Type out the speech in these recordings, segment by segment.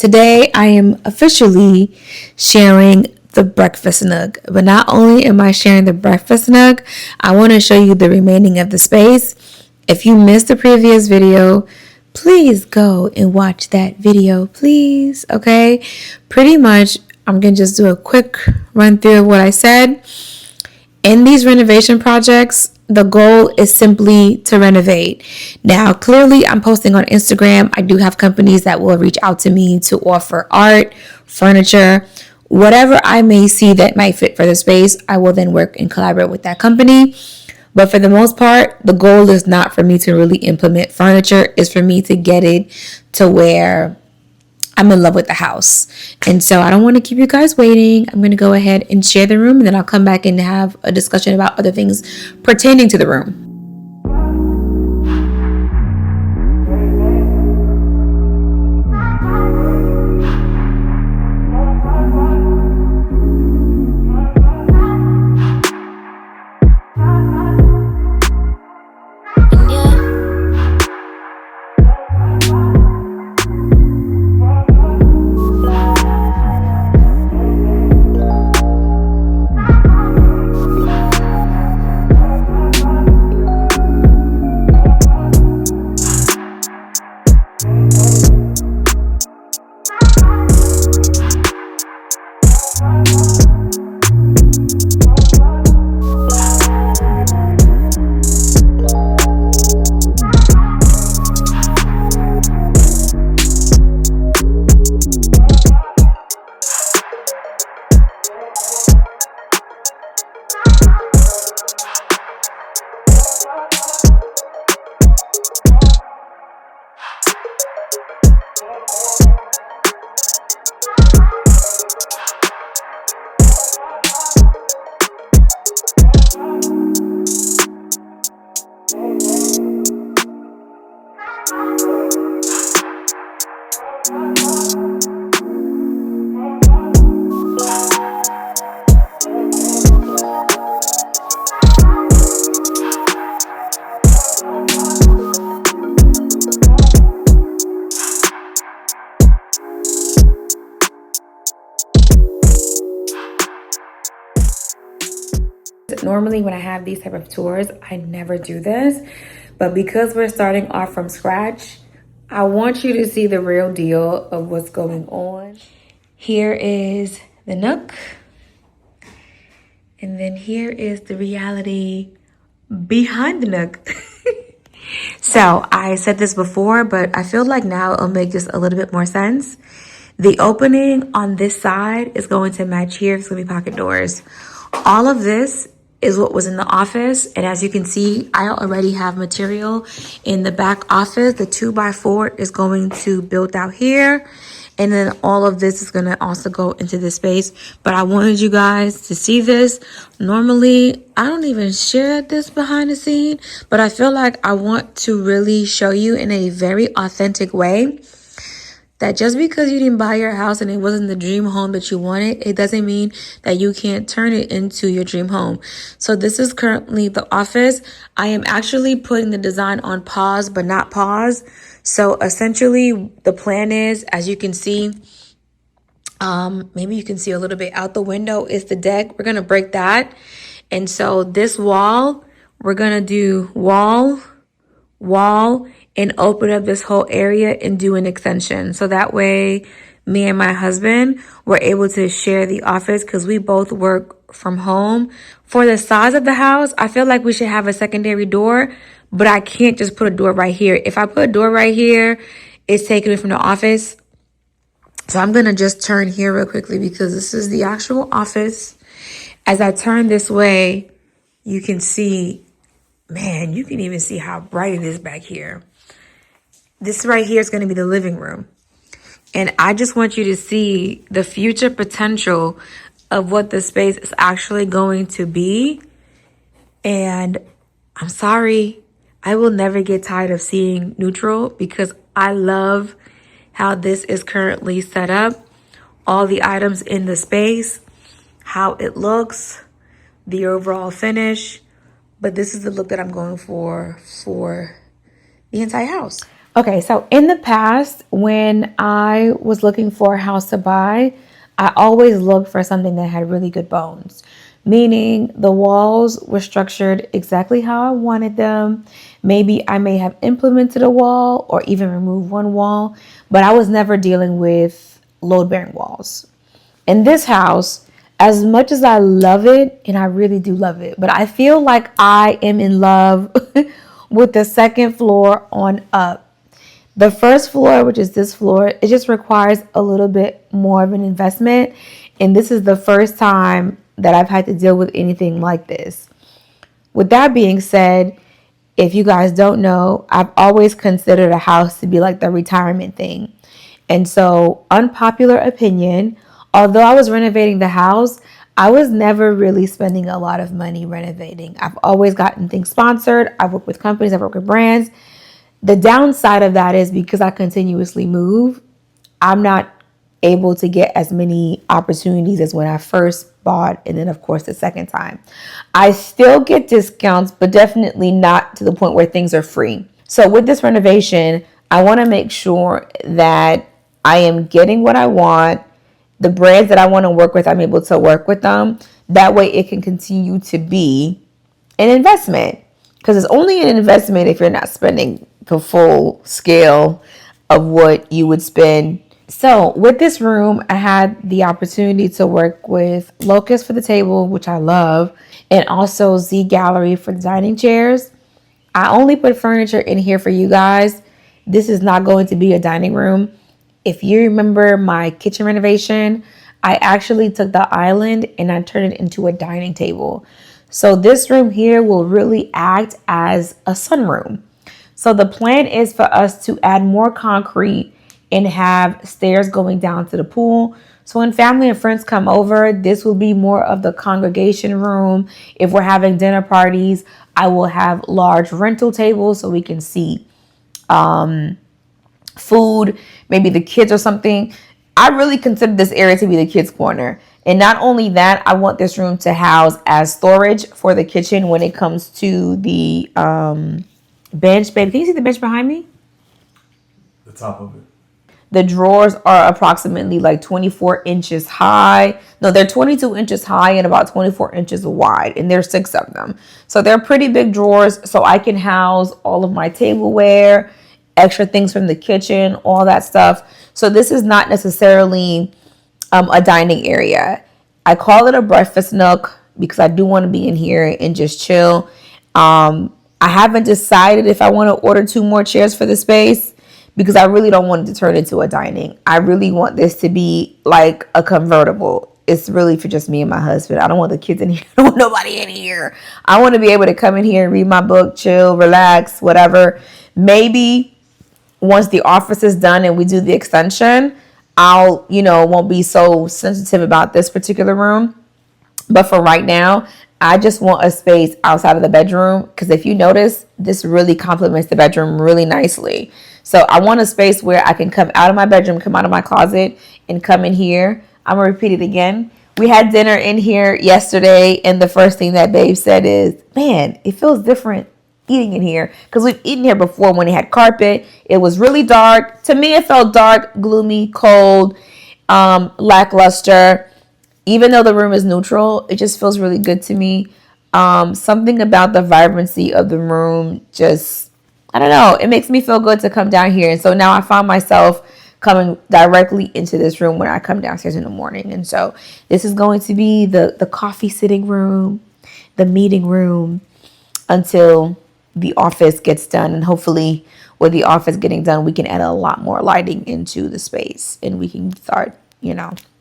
Today I am officially sharing the breakfast nook. But not only am I sharing the breakfast nook, I want to show you the remaining of the space. If you missed the previous video, please go and watch that video, please. Okay, pretty much I'm gonna just do a quick run through of what I said. In these renovation projects, the goal is simply to renovate. Now, clearly, I'm posting on Instagram. I do have companies that will reach out to me to offer art, furniture, whatever I may see that might fit for the space. I will then work and collaborate with that company. But for the most part, the goal is not for me to really implement furniture. It's for me to get it to where I'm in love with the house. And so I don't want to keep you guys waiting. I'm going to go ahead and share the room, and then I'll come back and have a discussion about other things pertaining to the room. Normally when I have these type of tours, I never do this, but because we're starting off from scratch, I want you to see the real deal of what's going on. Here is the nook, and then here is the reality behind the nook. So I said this before, but I feel like now it'll make just a little bit more sense. The opening on this side is going to match here. It's going to be pocket doors. All of this is what was in the office. And as you can see, I already have material in the back office. The 2x4 is going to build out here. And then all of this is going to also go into this space. But I wanted you guys to see this. Normally, I don't even share this behind the scene, but I feel like I want to really show you in a very authentic way that just because you didn't buy your house and it wasn't the dream home that you wanted, it doesn't mean that you can't turn it into your dream home. So this is currently the office. I am actually putting the design on pause, but not pause. So essentially the plan is, as you can see, maybe you can see a little bit out the window is the deck. We're going to break that. And so this wall, we're going to do wall, and open up this whole area and do an extension. So that way, me and my husband were able to share the office because we both work from home. For the size of the house, I feel like we should have a secondary door, but I can't just put a door right here. If I put a door right here, it's taking me from the office. So I'm going to just turn here real quickly because this is the actual office. As I turn this way, you can see, man, you can even see how bright it is back here. This right here is going to be the living room. And I just want you to see the future potential of what the space is actually going to be. And I'm sorry, I will never get tired of seeing neutral because I love how this is currently set up. All the items in the space, how it looks, the overall finish. But this is the look that I'm going for the entire house. Okay, so in the past, when I was looking for a house to buy, I always looked for something that had really good bones, meaning the walls were structured exactly how I wanted them. Maybe I may have implemented a wall or even removed one wall, but I was never dealing with load bearing walls. In this house, as much as I love it, and I really do love it, but I feel like I am in love with the second floor on up. The first floor, which is this floor, it just requires a little bit more of an investment. And this is the first time that I've had to deal with anything like this. With that being said, if you guys don't know, I've always considered a house to be like the retirement thing. And so, unpopular opinion, although I was renovating the house, I was never really spending a lot of money renovating. I've always gotten things sponsored. I've worked with companies, I've worked with brands. The downside of that is because I continuously move, I'm not able to get as many opportunities as when I first bought, and then of course the second time. I still get discounts, but definitely not to the point where things are free. So with this renovation, I want to make sure that I am getting what I want. The brands that I want to work with, I'm able to work with them. That way it can continue to be an investment, because it's only an investment if you're not spending the full scale of what you would spend. So with this room, I had the opportunity to work with Locust for the table, which I love, and also Z Gallery for the dining chairs. I only put furniture in here for you guys. This is not going to be a dining room. If you remember my kitchen renovation, I actually took the island and I turned it into a dining table. So this room here will really act as a sunroom. So the plan is for us to add more concrete and have stairs going down to the pool. So when family and friends come over, this will be more of the congregation room. If we're having dinner parties, I will have large rental tables so we can see food, maybe the kids or something. I really consider this area to be the kids' corner. And not only that, I want this room to house as storage for the kitchen when it comes to the bench. Babe, can you see the bench behind me? The top of it. The drawers are approximately like 24 inches high. No, they're 22 inches high and about 24 inches wide. And there's 6 of them. So they're pretty big drawers. So I can house all of my tableware, extra things from the kitchen, all that stuff. So this is not necessarily a dining area. I call it a breakfast nook because I do want to be in here and just chill. I haven't decided if I want to order 2 more chairs for the space because I really don't want it to turn into a dining. I really want this to be like a convertible. It's really for just me and my husband. I don't want the kids in here. I don't want nobody in here. I want to be able to come in here and read my book, chill, relax, whatever. Maybe once the office is done and we do the extension, I'll, won't be so sensitive about this particular room. But for right now, I just want a space outside of the bedroom because if you notice, this really complements the bedroom really nicely. So I want a space where I can come out of my bedroom, come out of my closet, and come in here. I'm going to repeat it again. We had dinner in here yesterday, and the first thing that babe said is, man, it feels different eating in here because we've eaten here before when it had carpet. It was really dark. To me, it felt dark, gloomy, cold, lackluster. Even though the room is neutral, it just feels really good to me. Something about the vibrancy of the room just, I don't know, it makes me feel good to come down here. And so now I find myself coming directly into this room when I come downstairs in the morning. And so this is going to be the coffee sitting room, the meeting room until the office gets done. And hopefully with the office getting done, we can add a lot more lighting into the space and we can start,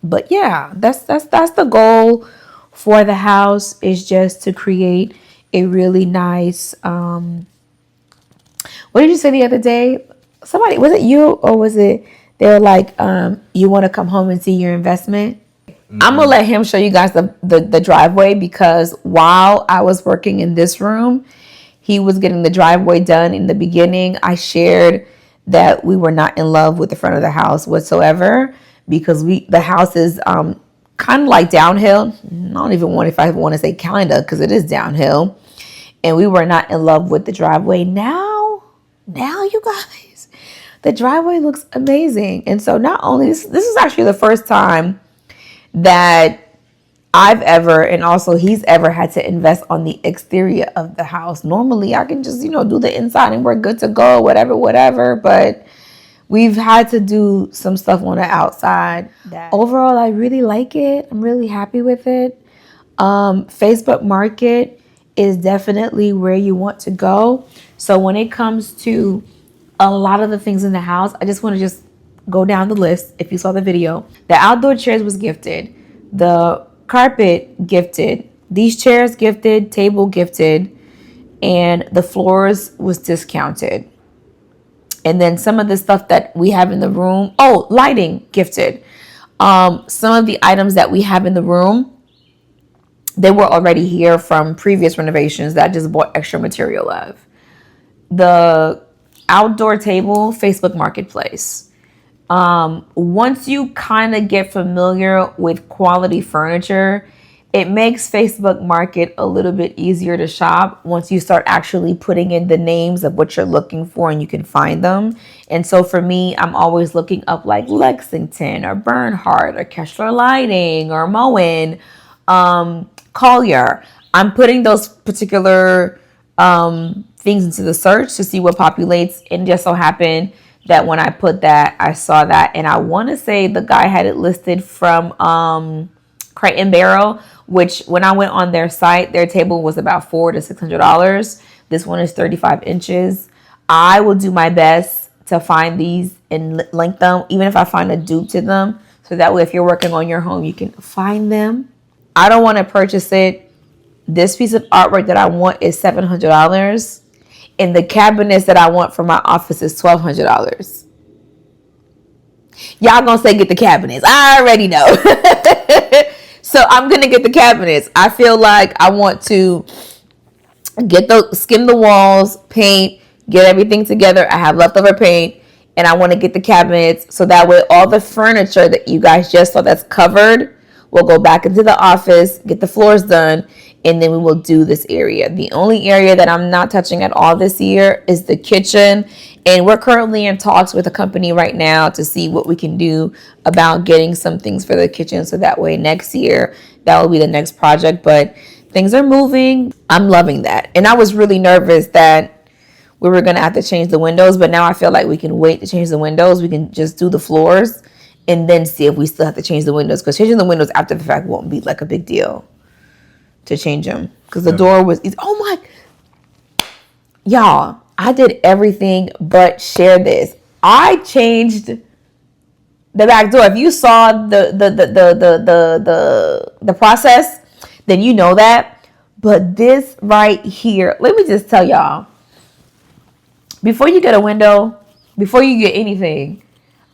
But yeah, that's the goal for the house, is just to create a really nice what did you say the other day? Somebody, was it you or was it they were like, you want to come home and see your investment? Mm-hmm. I'm gonna let him show you guys the driveway because while I was working in this room, he was getting the driveway done. In the beginning, I shared that we were not in love with the front of the house whatsoever because the house is kind of like downhill. I don't even want if I want to say kind of because it is downhill. And we were not in love with the driveway. Now you guys, The driveway looks amazing. And so not only, this is actually the first time that I've ever, and also he's ever had to invest on the exterior of the house. Normally I can just, do the inside and we're good to go, whatever. But we've had to do some stuff on the outside. Overall, I really like it. I'm really happy with it. Facebook Market is definitely where you want to go. So when it comes to a lot of the things in the house, I just want to just go down the list. If you saw the video, the outdoor chairs was gifted, the carpet gifted, these chairs gifted, table gifted, and the floors was discounted. And then some of the stuff that we have in the room, lighting gifted. Some of the items that we have in the room, they were already here from previous renovations that I just bought extra material of. The outdoor table, Facebook Marketplace. Once you kind of get familiar with quality furniture, it makes Facebook Market a little bit easier to shop once you start actually putting in the names of what you're looking for and you can find them. And so for me, I'm always looking up like Lexington or Bernhardt or Kessler Lighting or Moen, Collier. I'm putting those particular things into the search to see what populates. And just so happened that when I put that, I saw that. And I want to say the guy had it listed from Crate and Barrel, which when I went on their site, their table was about $400 to $600. This one is 35 inches. I will do my best to find these and link them, even if I find a dupe to them. So that way, if you're working on your home, you can find them. I don't want to purchase it. This piece of artwork that I want is $700. And the cabinets that I want for my office is $1,200. Y'all gonna say get the cabinets. I already know. So I'm gonna get the cabinets. I feel like I want to skim the walls, paint, get everything together. I have leftover paint, and I want to get the cabinets so that way all the furniture that you guys just saw that's covered will go back into the office, get the floors done, and then we will do this area. The only area that I'm not touching at all this year is the kitchen. And we're currently in talks with a company right now to see what we can do about getting some things for the kitchen. So that way next year, that will be the next project. But things are moving. I'm loving that. And I was really nervous that we were going to have to change the windows. But now I feel like we can wait to change the windows. We can just do the floors and then see if we still have to change the windows. Because changing the windows after the fact won't be like a big deal to change them. Because the door was, y'all, I did everything but share this. I changed the back door. If you saw the process, then you know that. But this right here, let me just tell y'all, before you get a window, before you get anything,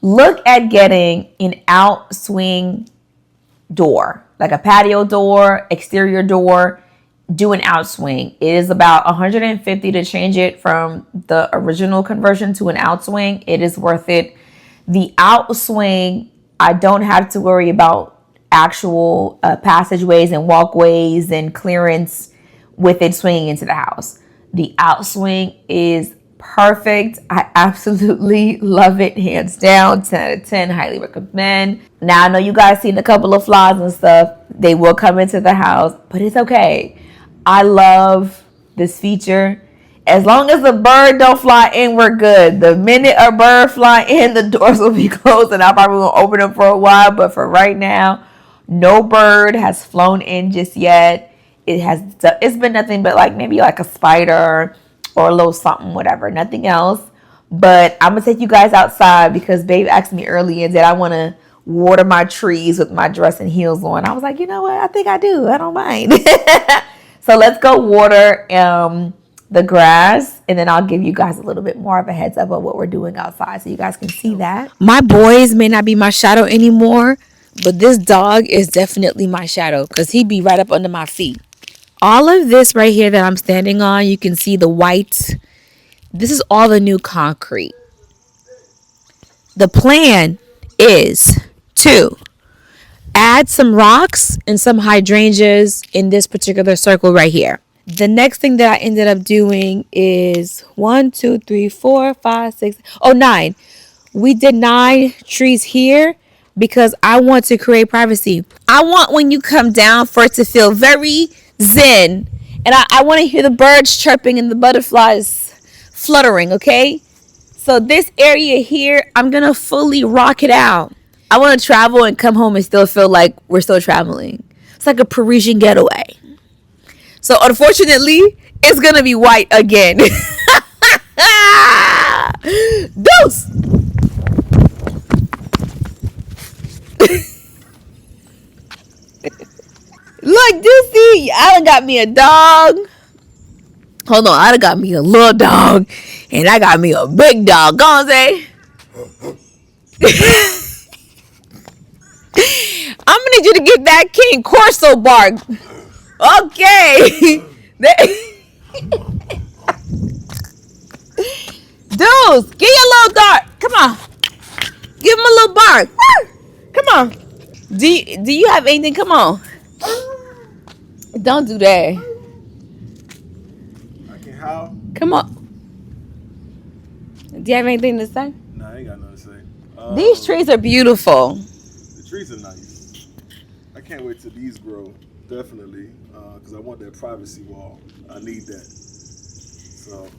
look at getting an outswing door, like a patio door, exterior door. Do an outswing. It is about $150 to change it from the original conversion to an outswing. It is worth it. The outswing, I don't have to worry about actual passageways and walkways and clearance with it swinging into the house. The outswing is perfect. I absolutely love it, hands down. 10 out of 10, highly recommend. Now I know you guys seen a couple of flies and stuff. They will come into the house, but it's okay. I love this feature. As long as the bird don't fly in, we're good. The minute a bird fly in, the doors will be closed, and I probably won't open them for a while. But for right now, no bird has flown in just yet. It's been nothing but like maybe like a spider or a little something, whatever. Nothing else. But I'm gonna take you guys outside because Babe asked me earlier that I want to water my trees with my dress and heels on. I was like, you know what? I think I do. I don't mind. So let's go water the grass, and then I'll give you guys a little bit more of a heads up of what we're doing outside so you guys can see that. My boys may not be my shadow anymore, but this dog is definitely my shadow because he'd be right up under my feet. All of this right here that I'm standing on, you can see the white. This is all the new concrete. The plan is to add some rocks and some hydrangeas in this particular circle right here. The next thing that I ended up doing is 1, 2, 3, 4, 5, 6, 9. We did 9 trees here because I want to create privacy. I want when you come down for it to feel very zen. And I want to hear the birds chirping and the butterflies fluttering, okay? So this area here, I'm going to fully rock it out. I want to travel and come home and still feel like we're still traveling. It's like a Parisian getaway. So unfortunately, it's going to be white again. Deuce! Look, Deucey, I done got me a dog. Hold on, I done got me a little dog. And I got me a big dog. Go on, say. I'm gonna need you to get that King Corso bark. Okay. Deuce, get your little dog. Come on. Give him a little bark. Come on. Do you have anything? Come on. Don't do that. I can howl. Come on. Do you have anything to say? Nah, I ain't got nothing to say. These trees are beautiful. The trees are nice. I can't wait till these grow. Definitely. Because I want that privacy wall. I need that. So.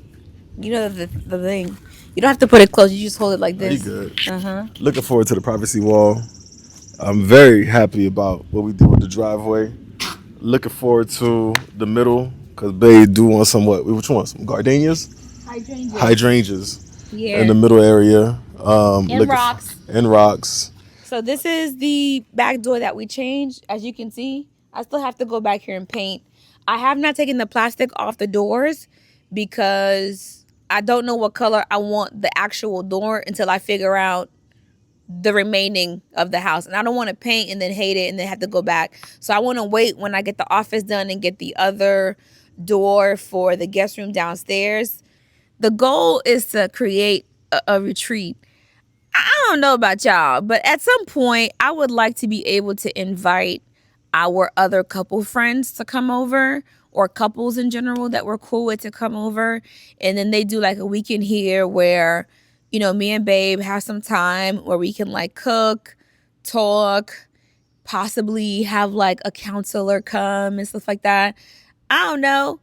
You know the thing. You don't have to put it close. You just hold it like this. Pretty good. Uh-huh. Looking forward to the privacy wall. I'm very happy about what we did with the driveway. Looking forward to the middle, because Babe do want some what? Which one? Some gardenias? Hydrangeas. Yeah. In the middle area. And rocks. And rocks. So this is the back door that we changed. As you can see, I still have to go back here and paint. I have not taken the plastic off the doors because I don't know what color I want the actual door until I figure out the remaining of the house. And I don't want to paint and then hate it and then have to go back. So I want to wait when I get the office done and get the other door for the guest room downstairs. The goal is to create a retreat. I don't know about y'all, but at some point I would like to be able to invite our other couple friends to come over, or couples in general that we're cool with to come over. And then they do like a weekend here where, you know, me and Babe have some time where we can like cook, talk, possibly have like a counselor come and stuff like that. I don't know.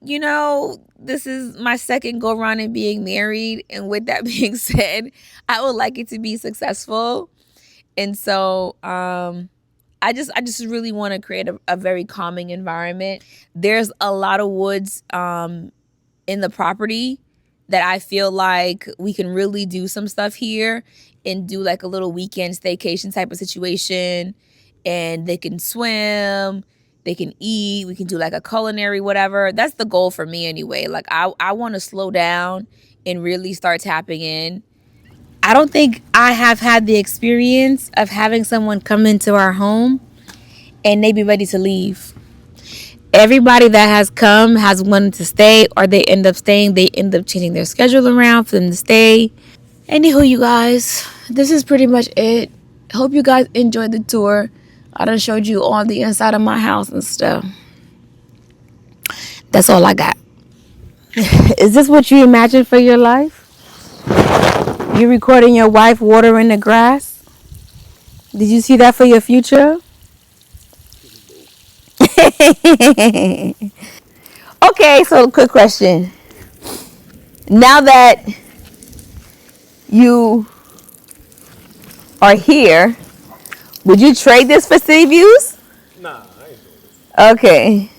You know, this is my second go around in being married. And with that being said, I would like it to be successful. And so, I just really want to create a very calming environment. There's a lot of woods in the property that I feel like we can really do some stuff here and do like a little weekend staycation type of situation. And they can swim, they can eat, we can do like a culinary whatever. That's the goal for me anyway. Like I want to slow down and really start tapping in. I don't think I have had the experience of having someone come into our home and they be ready to leave. Everybody that has come has wanted to stay, or they end up staying. They end up changing their schedule around for them to stay. Anywho, you guys, this is pretty much it. Hope you guys enjoyed the tour. I done showed you all the inside of my house and stuff. That's all I got. Is this what you imagined for your life? You recording your wife watering the grass? Did you see that for your future? Okay, so quick question. Now that you are here, would you trade this for city views? Nah, I ain't doing this. Okay.